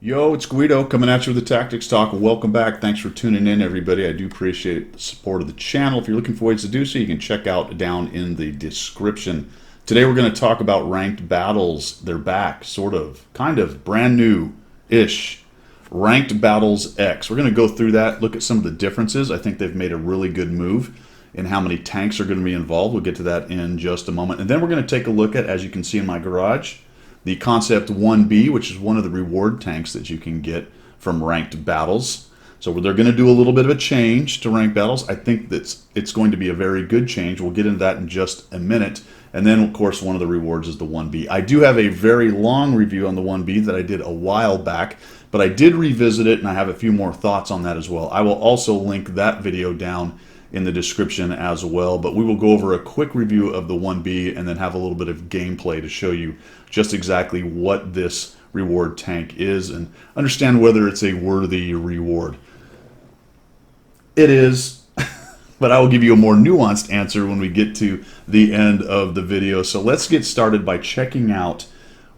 Yo, it's Guido coming at you with the Tactics Talk. Welcome back. Thanks for tuning in, everybody. I do appreciate the support of the channel. If you're looking for ways to do so, you can check out down in the description. Today we're going to talk about ranked battles. They're back, sort of, kind of, brand new-ish. Ranked Battles X. We're going to go through that, look at some of the differences. I think they've made a really good move in how many tanks are going to be involved. We'll get to that in just a moment. And then we're going to take a look at, as you can see in my garage, the Concept 1B, which is one of the reward tanks that you can get from ranked battles. So they're going to do a little bit of a change to ranked battles. I think that it's going to be a very good change. We'll get into that in just a minute. And then, of course, one of the rewards is the 1B. I do have a very long review on the 1B that I did a while back, but I did revisit it, and I have a few more thoughts on that as well. I will also link that video down in the description as well, but we will go over a quick review of the 1B and then have a little bit of gameplay to show you just exactly what this reward tank is and understand whether it's a worthy reward. It is, but I will give you a more nuanced answer when we get to the end of the video. So let's get started by checking out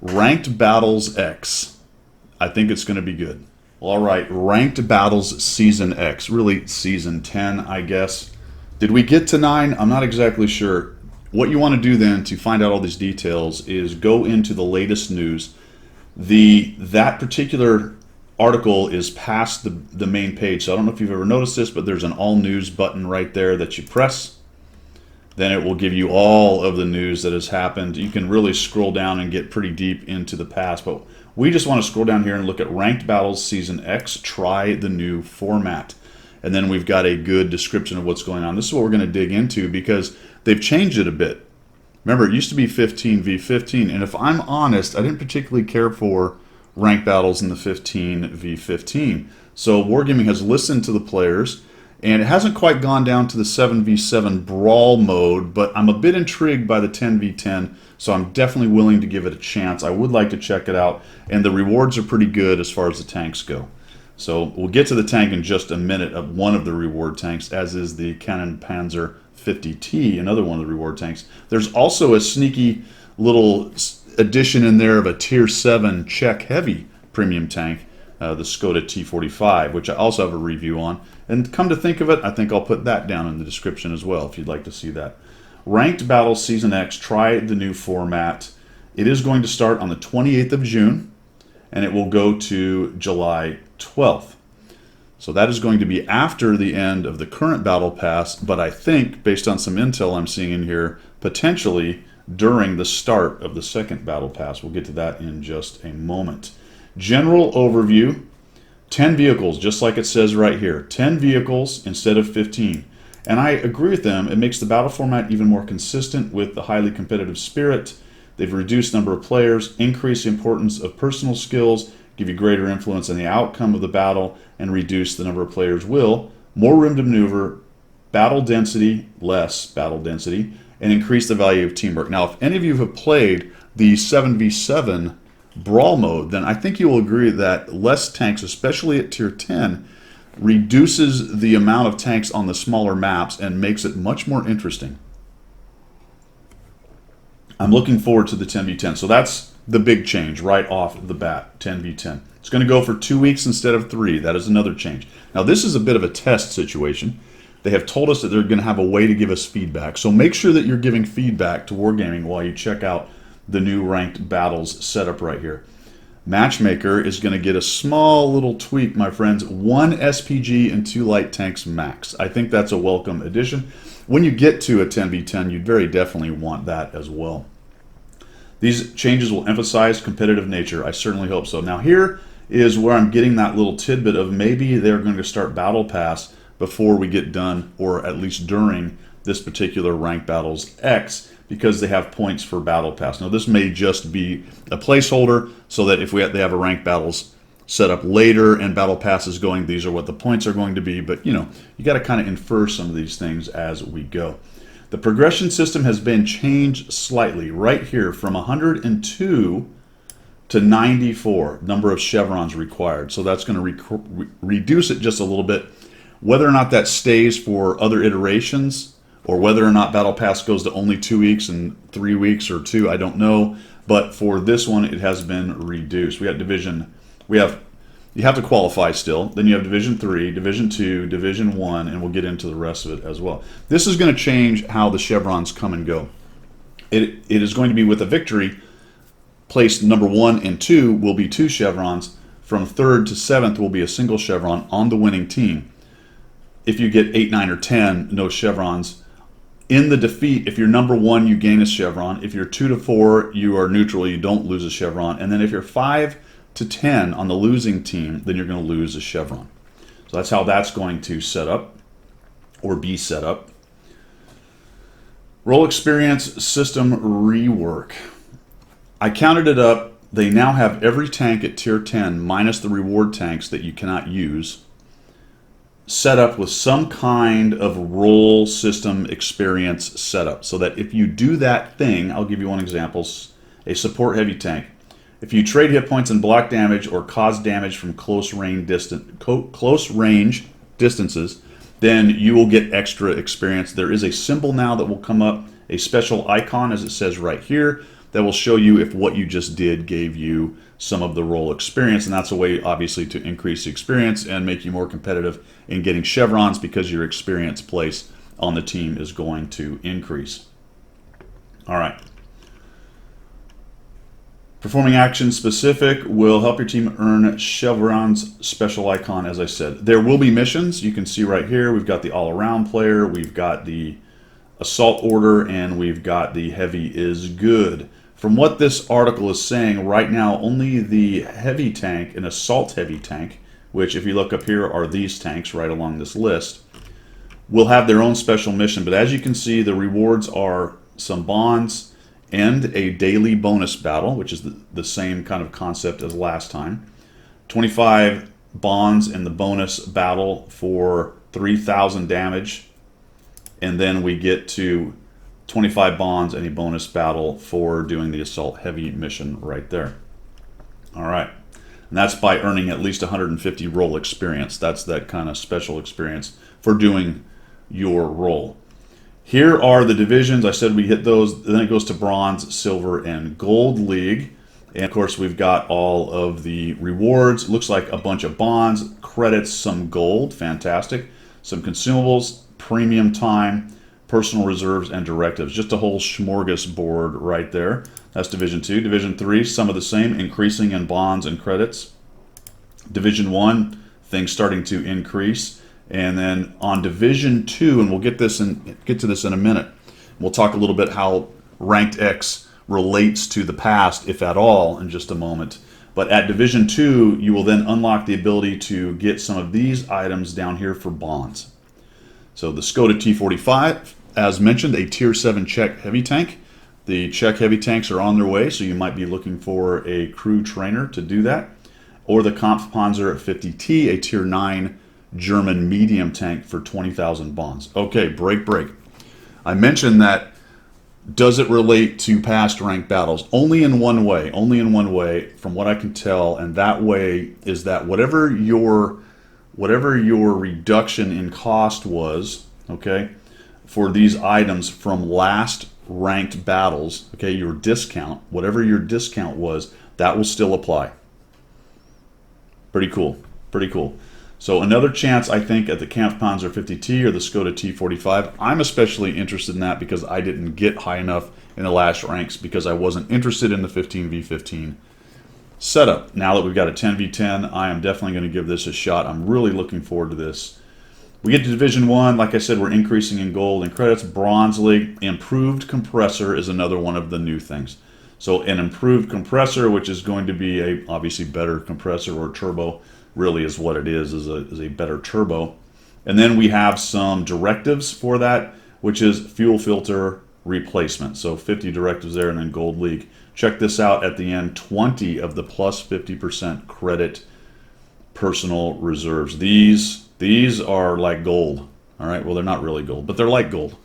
Ranked Battles X. I think it's going to be good. All right, Ranked Battles Season X, really Season 10, I guess. Did we get to 9? I'm not exactly sure. What you want to do then to find out all these details is go into the latest news. That particular article is past the main page, so I don't know if you've ever noticed this, but there's an all news button right there that you press. Then it will give you all of the news that has happened. You can really scroll down and get pretty deep into the past, but we just want to scroll down here and look at Ranked Battles Season X, try the new format. And then we've got a good description of what's going on. This is what we're going to dig into because they've changed it a bit. Remember, it used to be 15v15, and if I'm honest, I didn't particularly care for ranked battles in the 15v15. So Wargaming has listened to the players, and it hasn't quite gone down to the 7v7 brawl mode, but I'm a bit intrigued by the 10v10, so I'm definitely willing to give it a chance. I would like to check it out, and the rewards are pretty good as far as the tanks go. So we'll get to the tank in just a minute of one of the reward tanks, as is the Cannon Panzer 50T, another one of the reward tanks. There's also a sneaky little addition in there of a Tier 7 Czech Heavy premium tank, the Skoda T45, which I also have a review on. And come to think of it, I think I'll put that down in the description as well if you'd like to see that. Ranked Battles Season X, try the new format. It is going to start on the 28th of June, and it will go to July 12th. So that is going to be after the end of the current Battle Pass, but I think, based on some intel I'm seeing in here, potentially during the start of the second Battle Pass. We'll get to that in just a moment. General overview, 10 vehicles, just like it says right here. 10 vehicles instead of 15. And I agree with them. It makes the battle format even more consistent with the highly competitive spirit. They've reduced the number of players, increased the importance of personal skills, give you greater influence on the outcome of the battle, and reduce the number of players will. More room to maneuver, battle density, less battle density, and increase the value of teamwork. Now, if any of you have played the 7v7 brawl mode, then I think you will agree that less tanks, especially at Tier 10, reduces the amount of tanks on the smaller maps and makes it much more interesting. I'm looking forward to the 10v10. So that's the big change right off the bat, 10v10. It's going to go for 2 weeks instead of 3. That is another change. Now, this is a bit of a test situation. They have told us that they're going to have a way to give us feedback. So make sure that you're giving feedback to Wargaming while you check out the new ranked battles setup right here. Matchmaker is going to get a small little tweak, my friends. 1 SPG and 2 light tanks max. I think that's a welcome addition. When you get to a 10v10, you'd very definitely want that as well. These changes will emphasize competitive nature. I certainly hope so. Now here is where I'm getting that little tidbit of maybe they're going to start Battle Pass before we get done, or at least during this particular Ranked Battles X, because they have points for Battle Pass. Now this may just be a placeholder so that if they have a Ranked Battles set up later and Battle Pass is going, these are what the points are going to be. But you know, you got to kind of infer some of these things as we go. The progression system has been changed slightly right here from 102 to 94 number of chevrons required. So that's going to reduce it just a little bit. Whether or not that stays for other iterations, or whether or not Battle Pass goes to only 2 weeks and 3 weeks or 2, I don't know. But for this one, it has been reduced. We got division. We have You have to qualify still. Then you have Division 3, Division 2, Division 1, and we'll get into the rest of it as well. This is going to change how the chevrons come and go. It is going to be with a victory. Place number 1 and 2 will be 2 chevrons. From 3rd to 7th will be a single chevron on the winning team. If you get 8, 9, or 10, no chevrons. In the defeat, if you're number 1, you gain a chevron. If you're 2 to 4, you are neutral, you don't lose a chevron. And then if you're 5 to 10 on the losing team, then you're going to lose a chevron. So that's how that's going to set up, or be set up. Role experience system rework. I counted it up. They now have every tank at tier 10 minus the reward tanks that you cannot use set up with some kind of role system experience setup, so that if you do that thing, I'll give you one example, a support heavy tank. If you trade hit points and block damage or cause damage from close range distances, then you will get extra experience. There is a symbol now that will come up, a special icon as it says right here, that will show you if what you just did gave you some of the role experience, and that's a way obviously to increase the experience and make you more competitive in getting chevrons, because your experience place on the team is going to increase. All right. Performing action specific will help your team earn chevrons, special icon, as I said. There will be missions. You can see right here, we've got the all-around player, we've got the assault order, and we've got the heavy is good. From what this article is saying, right now only the heavy tank, an assault heavy tank, which if you look up here are these tanks right along this list, will have their own special mission. But as you can see, the rewards are some bonds and a daily bonus battle, which is the same kind of concept as last time. 25 bonds in the bonus battle for 3,000 damage. And then we get to 25 bonds and a bonus battle for doing the assault heavy mission right there. All right. And that's by earning at least 150 role experience. That's that kind of special experience for doing your role. Here are the divisions. I said we hit those. Then it goes to bronze, silver, and gold league. And of course, we've got all of the rewards. It looks like a bunch of bonds, credits, some gold. Fantastic. Some consumables, premium time, personal reserves, and directives. Just a whole smorgasbord right there. That's Division 2. Division 3, some of the same, increasing in bonds and credits. Division 1, things starting to increase. And then on Division 2, and we'll get to this in a minute, we'll talk a little bit how Ranked X relates to the past, if at all, in just a moment. But at Division 2, you will then unlock the ability to get some of these items down here for bonds. So the Skoda T45, as mentioned, a Tier 7 Czech heavy tank. The Czech heavy tanks are on their way, so you might be looking for a crew trainer to do that. Or the Kampfpanzer 50T, a Tier 9 German medium tank for 20,000 bonds. Okay, break. I mentioned that, does it relate to past ranked battles? Only in one way, from what I can tell, and that way is that whatever your reduction in cost was, okay, for these items from last ranked battles, okay, your discount, whatever your discount was, that will still apply. Pretty cool. So another chance, I think, at the Kampfpanzer 50T or the Skoda T45. I'm especially interested in that because I didn't get high enough in the last ranks because I wasn't interested in the 15v15 setup. Now that we've got a 10v10, I am definitely going to give this a shot. I'm really looking forward to this. We get to Division 1. Like I said, we're increasing in gold and credits. Bronze League. Improved compressor is another one of the new things. So an improved compressor, which is going to be a obviously better compressor, or turbo, really is what it is a better turbo. And then we have some directives for that, which is fuel filter replacement. So 50 directives there, and then Gold League. Check this out at the end, 20 of the plus 50% credit personal reserves. These are like gold. All right, well, they're not really gold, but they're like gold.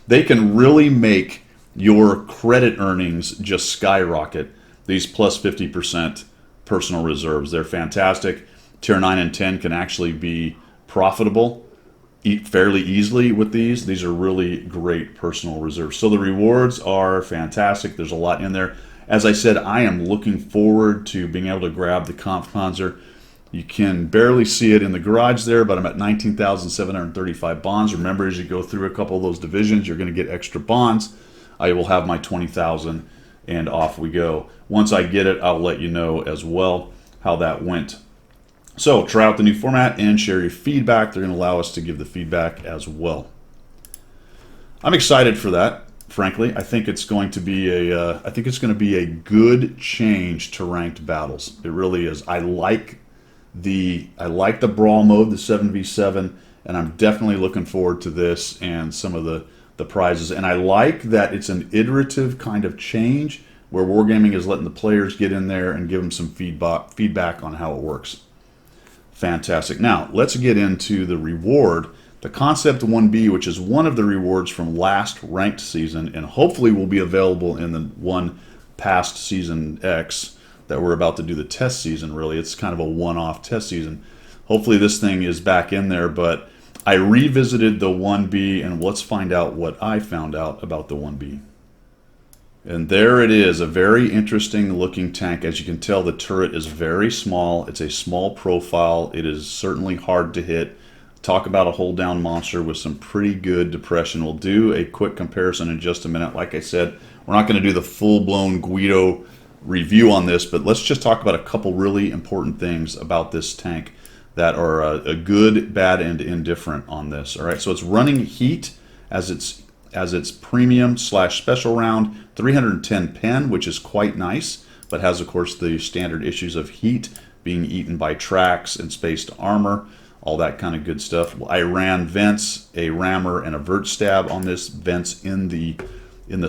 They can really make your credit earnings just skyrocket. These plus 50% personal reserves, they're fantastic. Tier 9 and 10 can actually be profitable fairly easily with these. These are really great personal reserves. So the rewards are fantastic. There's a lot in there. As I said, I am looking forward to being able to grab the Kampfpanzer. You can barely see it in the garage there, but I'm at 19,735 bonds. Remember, as you go through a couple of those divisions, you're going to get extra bonds. I will have my 20,000, and off we go. Once I get it, I'll let you know as well how that went. So try out the new format and share your feedback. They're going to allow us to give the feedback as well. I'm excited for that. Frankly, I think it's going to be a good change to ranked battles. It really is. I like the brawl mode, the 7v7, and I'm definitely looking forward to this and some of the prizes. And I like that it's an iterative kind of change where Wargaming is letting the players get in there and give them some feedback on how it works. Fantastic. Now, let's get into the reward. The Concept 1B, which is one of the rewards from last ranked season, and hopefully will be available in the one past season X that we're about to do the test season, really. It's kind of a one-off test season. Hopefully this thing is back in there, but I revisited the 1B, and let's find out what I found out about the 1B. And there it is, a very interesting looking tank. As you can tell, the turret is very small. It's a small profile. It is certainly hard to hit. Talk about a hold down monster with some pretty good depression. We'll do a quick comparison in just a minute. Like I said, we're not going to do the full-blown Guido review on this, but let's just talk about a couple really important things about this tank that are a good, bad, and indifferent on this. All right, so it's running heat as its premium / special round, 310 pen, which is quite nice, but has of course the standard issues of heat being eaten by tracks and spaced armor, all that kind of good stuff. I ran vents, a rammer, and a vert stab on this. Vents in the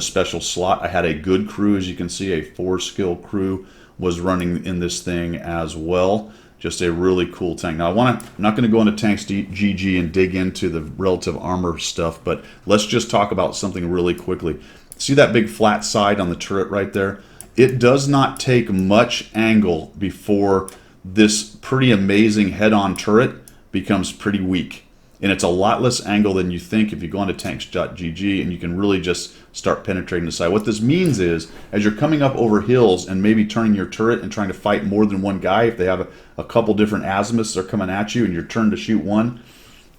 special slot. I had a good crew, as you can see, a 4-skill crew was running in this thing as well. Just a really cool tank. Now I'm not going to go into Tanks GG and dig into the relative armor stuff, but let's just talk about something really quickly. See that big flat side on the turret right there? It does not take much angle before this pretty amazing head-on turret becomes pretty weak. And it's a lot less angle than you think if you go onto tanks.gg, and you can really just start penetrating the side. What this means is, as you're coming up over hills and maybe turning your turret and trying to fight more than one guy, if they have a couple different azimuths that are coming at you and you're turned to shoot one,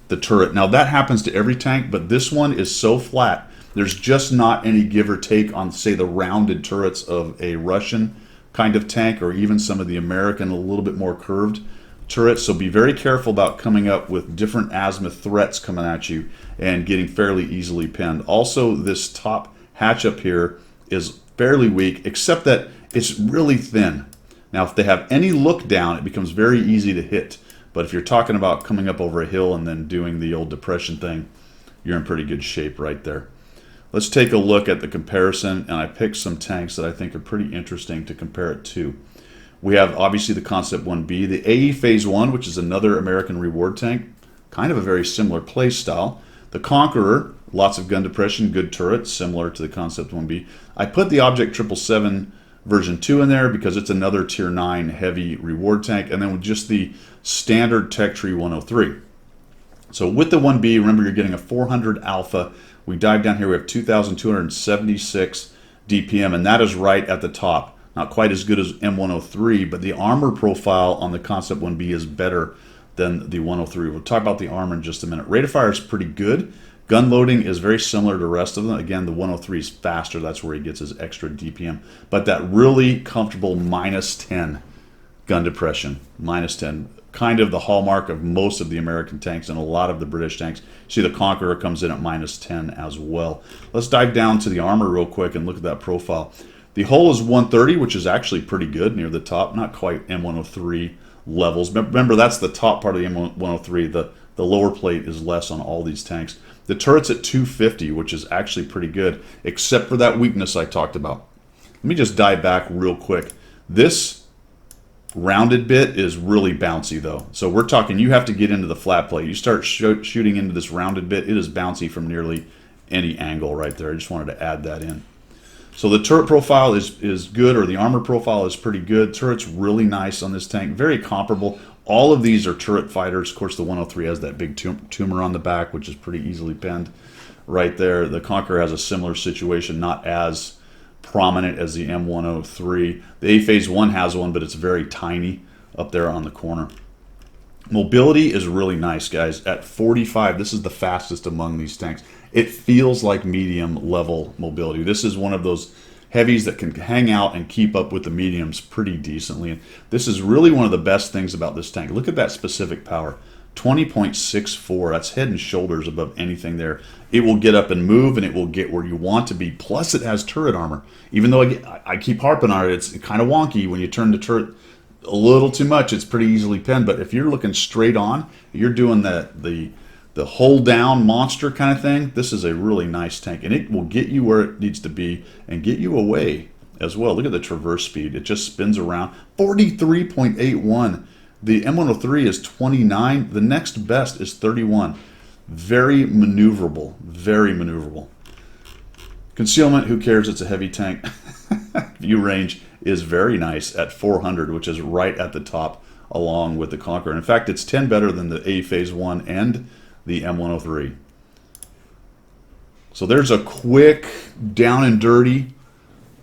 the turret. Now that happens to every tank, but this one is so flat, there's just not any give or take on, say, the rounded turrets of a Russian kind of tank, or even some of the American, a little bit more curved turrets. So be very careful about coming up with different azimuth threats coming at you and getting fairly easily pinned. Also, this top hatch up here is fairly weak, except that it's really thin. Now, if they have any look down, it becomes very easy to hit. But if you're talking about coming up over a hill and then doing the old depression thing, you're in pretty good shape right there. Let's take a look at the comparison, and I picked some tanks that I think are pretty interesting to compare it to. We have obviously the Concept 1B, the AE Phase 1, which is another American reward tank, kind of a very similar play style. The Conqueror, lots of gun depression, good turret, similar to the Concept 1B. I put the Object 777 version 2 in there because it's another Tier 9 heavy reward tank, and then with just the standard Tech Tree 103. So with the 1B, remember you're getting a 400 alpha. We dive down here, we have 2,276 DPM, and that is right at the top. Not quite as good as M103, but the armor profile on the Concept 1B is better than the 103. We'll talk about the armor in just a minute. Rate of fire is pretty good. Gun loading is very similar to the rest of them. Again, the 103 is faster. That's where he gets his extra DPM. But that really comfortable -10 gun depression, -10, kind of the hallmark of most of the American tanks and a lot of the British tanks. See, the Conqueror comes in at -10 as well. Let's dive down to the armor real quick and look at that profile. The hull is 130, which is actually pretty good near the top. Not quite M103 levels. Remember, that's the top part of the M103. The lower plate is less on all these tanks. The turret's at 250, which is actually pretty good, except for that weakness I talked about. Let me just dive back real quick. This rounded bit is really bouncy, though. So we're talking, you have to get into the flat plate. You start shooting into this rounded bit, it is bouncy from nearly any angle right there. I just wanted to add that in. So the turret profile is good, or the armor profile is pretty good. Turret's really nice on this tank, very comparable. All of these are turret fighters. Of course, the 103 has that big tumor on the back, which is pretty easily pinned right there. The Conqueror has a similar situation, not as prominent as the M103. The A-Phase 1 has one, but it's very tiny up there on the corner. Mobility is really nice, guys. At 45, this is the fastest among these tanks. It feels like medium level mobility. This is one of those heavies that can hang out and keep up with the mediums pretty decently. And this is really one of the best things about this tank. Look at that specific power. 20.64. That's head and shoulders above anything there. It will get up and move, and it will get where you want to be. Plus, it has turret armor. Even though I keep harping on it, it's kind of wonky when you turn the turret a little too much. It's pretty easily pinned. But if you're looking straight on, you're doing the hold down monster kind of thing. This is a really nice tank, and it will get you where it needs to be and get you away as well. Look at the traverse speed. It just spins around. 43.81. The M103 is 29. The next best is 31. Very maneuverable. Very maneuverable. Concealment, who cares? It's a heavy tank. View range is very nice at 400, which is right at the top along with the Conqueror. In fact, it's 10 better than the A-Phase 1 and the M103. So there's a quick down and dirty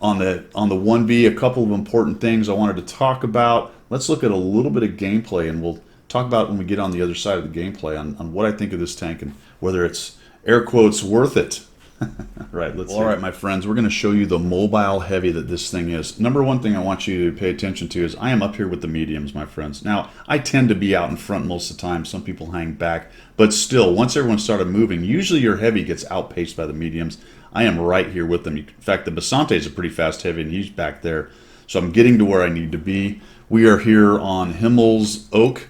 on the 1B. A couple of important things I wanted to talk about. Let's look at a little bit of gameplay, and we'll talk about when we get on the other side of the gameplay on what I think of this tank and whether it's, air quotes, worth it. Right, let's see. All right, my friends, we're going to show you the mobile heavy that this thing is. Number one thing I want you to pay attention to is I am up here with the mediums, my friends. Now, I tend to be out in front most of the time. Some people hang back. But still, once everyone started moving, usually your heavy gets outpaced by the mediums. I am right here with them. In fact, the Basante is a pretty fast heavy, and he's back there. So I'm getting to where I need to be. We are here on Himmel's Oak.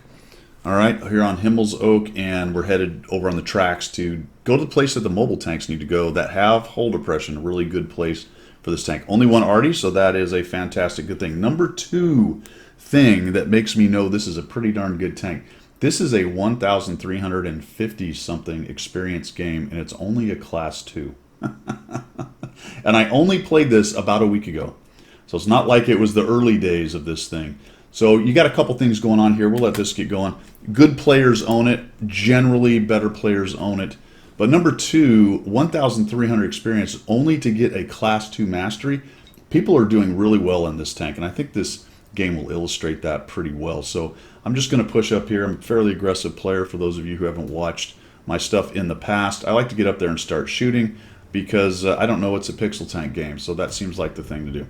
All right, here on Himmel's Oak, and we're headed over on the tracks to go to the place that the mobile tanks need to go that have hull depression. A really good place for this tank. Only one arty, so that is a fantastic good thing. Number two thing that makes me know this is a pretty darn good tank. This is a 1,350 something experience game, and it's only a class 2. And I only played this about a week ago. So it's not like it was the early days of this thing. So you got a couple things going on here. We'll let this get going. Good players own it. Generally, better players own it. But number two, 1,300 experience only to get a Class 2 mastery. People are doing really well in this tank, and I think this game will illustrate that pretty well. So I'm just going to push up here. I'm a fairly aggressive player for those of you who haven't watched my stuff in the past. I like to get up there and start shooting because I don't know it's a pixel tank game, so that seems like the thing to do.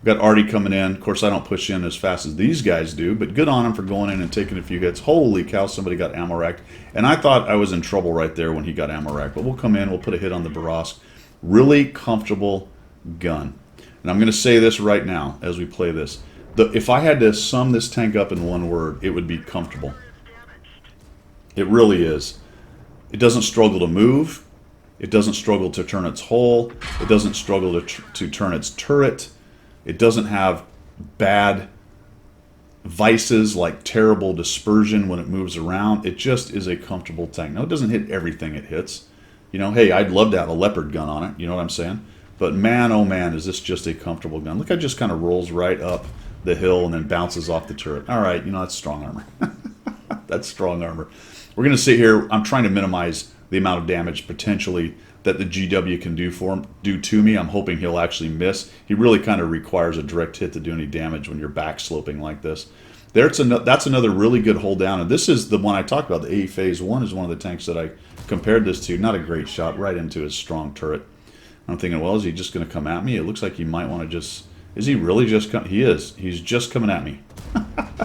We've got Artie coming in. Of course, I don't push in as fast as these guys do, but good on him for going in and taking a few hits. Holy cow, somebody got ammo racked. And I thought I was in trouble right there when he got ammo racked. But we'll come in, we'll put a hit on the Barosk. Really comfortable gun. And I'm going to say this right now as we play this. If I had to sum this tank up in one word, it would be comfortable. It really is. It doesn't struggle to move. It doesn't struggle to turn its hull. It doesn't struggle to turn its turret. It doesn't have bad vices like terrible dispersion when it moves around. It just is a comfortable tank. Now, it doesn't hit everything it hits. You know, hey, I'd love to have a Leopard gun on it. You know what I'm saying? But man, oh man, is this just a comfortable gun. Look, it just kind of rolls right up the hill and then bounces off the turret. All right, you know, that's strong armor. That's strong armor. We're going to sit here. I'm trying to minimize the amount of damage potentially that the GW can do to me. I'm hoping he'll actually miss. He really kind of requires a direct hit to do any damage when you're back sloping like this. That's another really good hold down, and this is the one I talked about. The A-Phase 1 is one of the tanks that I compared this to. Not a great shot, right into his strong turret. I'm thinking, well, is he just going to come at me? It looks like he might want to just... Is he really just coming? He is. He's just coming at me.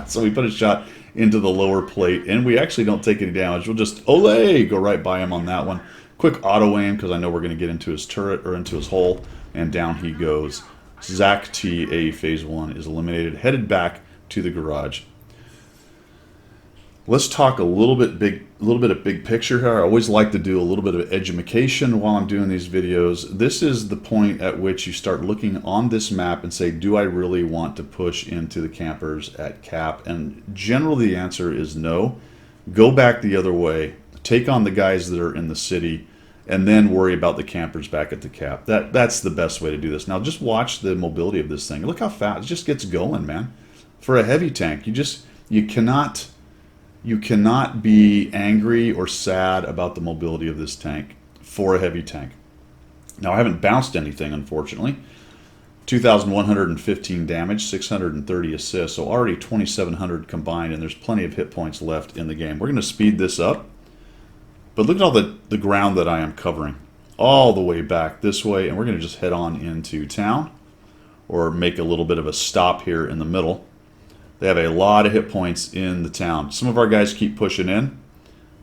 So we put a shot into the lower plate, and we actually don't take any damage. We'll just, olé, go right by him on that one. Quick auto aim, because I know we're going to get into his turret, or into his hull, and down he goes. Zach T, A-Phase 1 is eliminated, headed back to the garage. Let's talk a little bit of big picture here. I always like to do a little bit of edumacation while I'm doing these videos. This is the point at which you start looking on this map and say, do I really want to push into the campers at cap? And generally the answer is no. Go back the other way. Take on the guys that are in the city, and then worry about the campers back at the cap. That's the best way to do this. Now just watch the mobility of this thing. Look how fast it just gets going, man. For a heavy tank, you cannot be angry or sad about the mobility of this tank for a heavy tank. Now I haven't bounced anything, unfortunately. 2,115 damage, 630 assists, so already 2,700 combined, and there's plenty of hit points left in the game. We're going to speed this up, but look at all the ground that I am covering. All the way back this way, and we're going to just head on into town, or make a little bit of a stop here in the middle. They have a lot of hit points in the town. Some of our guys keep pushing in.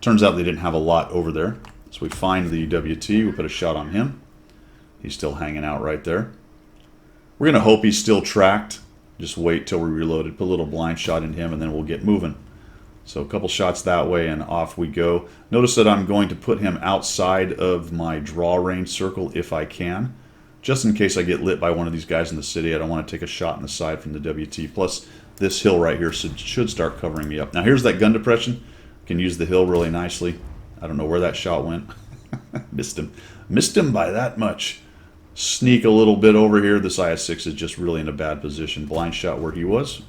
Turns out they didn't have a lot over there. So we find the WT, we put a shot on him. He's still hanging out right there. We're going to hope he's still tracked. Just wait till we reload it, put a little blind shot in him, and then we'll get moving. So a couple shots that way, and off we go. Notice that I'm going to put him outside of my draw range circle if I can. Just in case I get lit by one of these guys in the city, I don't want to take a shot in the side from the WT. Plus, this hill right here should start covering me up. Now here's that gun depression. Can use the hill really nicely. I don't know where that shot went. Missed him. Missed him by that much. Sneak a little bit over here. This IS-6 is just really in a bad position. Blind shot where he was.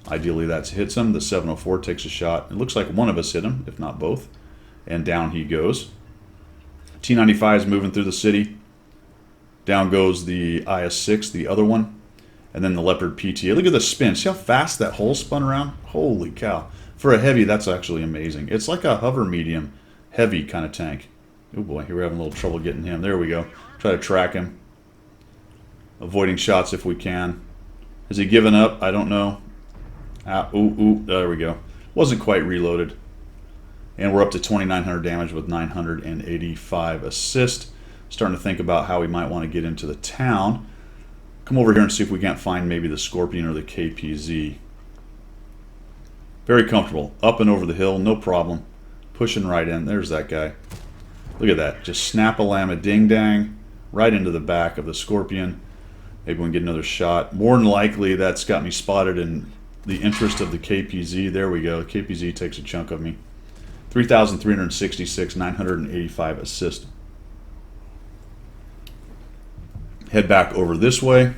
Ideally that hits him. The 704 takes a shot. It looks like one of us hit him, if not both. And down he goes. T-95 is moving through the city. Down goes the IS-6, the other one. And then the Leopard PTA. Look at the spin. See how fast that hole spun around? Holy cow. For a heavy, that's actually amazing. It's like a hover medium heavy kind of tank. Oh boy, here we're having a little trouble getting him. There we go. Try to track him. Avoiding shots if we can. Has he given up? I don't know. There we go. Wasn't quite reloaded. And we're up to 2,900 damage with 985 assist. Starting to think about how we might want to get into the town. Come over here and see if we can't find maybe the Scorpion or the KPZ. Very comfortable. Up and over the hill, no problem. Pushing right in. There's that guy. Look at that. Just snap-a-lam-a-ding-dang right into the back of the Scorpion. Maybe we can get another shot. More than likely, that's got me spotted in the interest of the KPZ. There we go. The KPZ takes a chunk of me. 3,366, 985 assist. Head back over this way.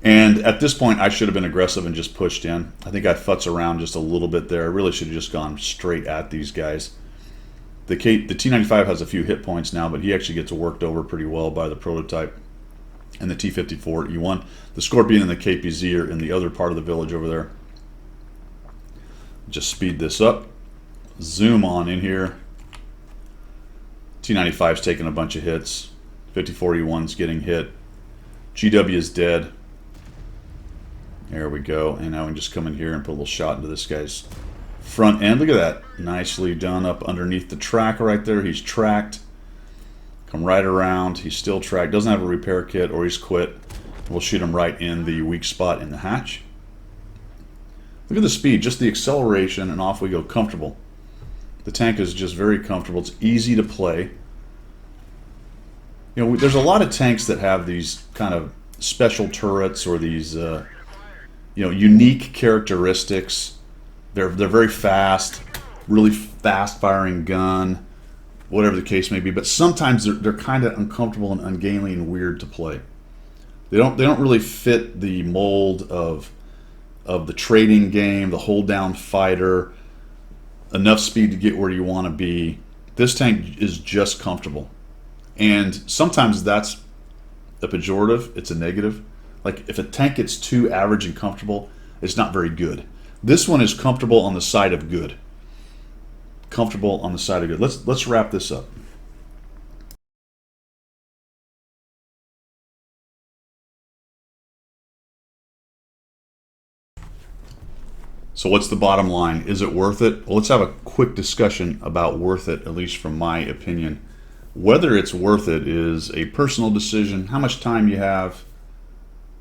And at this point, I should have been aggressive and just pushed in. I think I futz around just a little bit there. I really should have just gone straight at these guys. The T-95 has a few hit points now, but he actually gets worked over pretty well by the prototype. And the T-54 E1. The Scorpion and the KPZ are in the other part of the village over there. Just speed this up. Zoom on in here. T-95's taking a bunch of hits. 54 E1's getting hit. GW is dead. There we go. And now we can just come in here and put a little shot into this guy's front end. Look at that. Nicely done up underneath the track right there. He's tracked. Come right around. He's still tracked. Doesn't have a repair kit or he's quit. We'll shoot him right in the weak spot in the hatch. Look at the speed. Just the acceleration and off we go. Comfortable. The tank is just very comfortable. It's easy to play. You know, there's a lot of tanks that have these kind of special turrets or these, unique characteristics. They're very fast, really fast-firing gun, whatever the case may be. But sometimes they're kind of uncomfortable and ungainly and weird to play. They don't really fit the mold of the trading game, the hold-down fighter, enough speed to get where you want to be. This tank is just comfortable. And sometimes that's a pejorative, it's a negative. Like if a tank gets too average and comfortable, it's not very good. This one is comfortable on the side of good. Comfortable on the side of good. Let's wrap this up. So what's the bottom line? Is it worth it? Well, let's have a quick discussion about worth it, at least from my opinion. Whether it's worth it is a personal decision, how much time you have,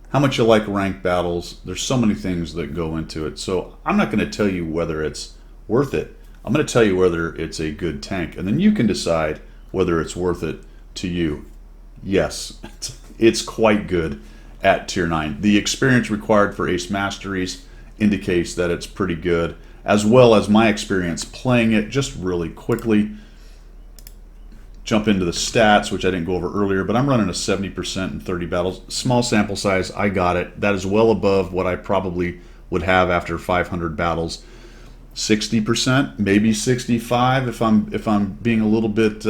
how much you like ranked battles. There's so many things that go into it. So I'm not going to tell you whether it's worth it. I'm going to tell you whether it's a good tank. And then you can decide whether it's worth it to you. Yes, it's quite good at Tier 9. The experience required for Ace Masteries indicates that it's pretty good, as well as my experience playing it just really quickly. Jump into the stats, which I didn't go over earlier, but I'm running a 70% in 30 battles. Small sample size, I got it. That is well above what I probably would have after 500 battles. 60%, maybe 65 if I'm being a little bit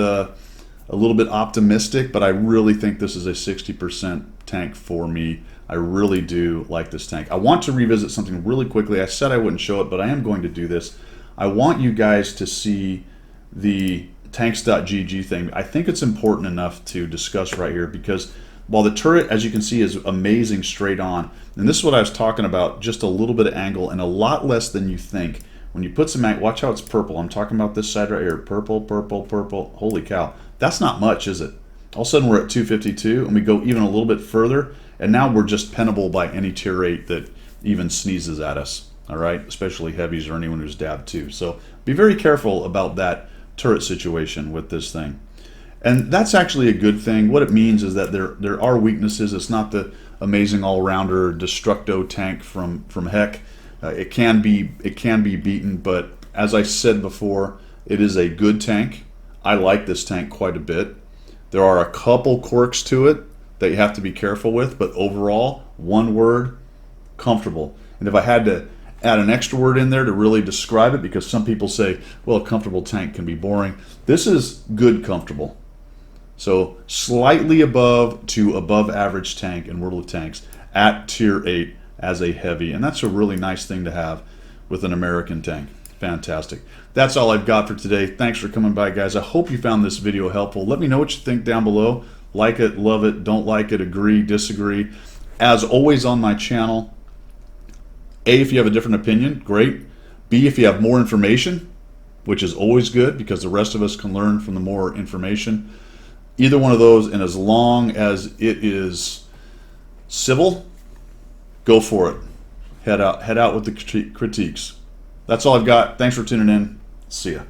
a little bit optimistic, but I really think this is a 60% tank for me. I really do like this tank. I want to revisit something really quickly. I said I wouldn't show it, but I am going to do this. I want you guys to see the tanks.gg thing. I think it's important enough to discuss right here, because while the turret, as you can see, is amazing straight on, and this is what I was talking about, just a little bit of angle and a lot less than you think. When you put some, watch how it's purple. I'm talking about this side right here. Purple, purple, purple. Holy cow. That's not much, is it? All of a sudden we're at 252, and we go even a little bit further, and now we're just pennable by any tier 8 that even sneezes at us. All right, especially heavies or anyone who's dabbed too. So be very careful about that turret situation with this thing. And that's actually a good thing. What it means is that there are weaknesses. It's not the amazing all-rounder destructo tank from heck. It can be beaten, but as I said before, it is a good tank. I like this tank quite a bit. There are a couple quirks to it that you have to be careful with, but overall, one word, comfortable. And if I had to add an extra word in there to really describe it, because some people say, well, a comfortable tank can be boring. This is good comfortable. So slightly above to above average tank in World of Tanks at tier 8 as a heavy. And that's a really nice thing to have with an American tank. Fantastic. That's all I've got for today. Thanks for coming by, guys. I hope you found this video helpful. Let me know what you think down below. Like it, love it, don't like it, agree, disagree. As always on my channel, A, if you have a different opinion, great. B, if you have more information, which is always good because the rest of us can learn from the more information. Either one of those, and as long as it is civil, go for it. Head out with the critiques. That's all I've got. Thanks for tuning in. See ya.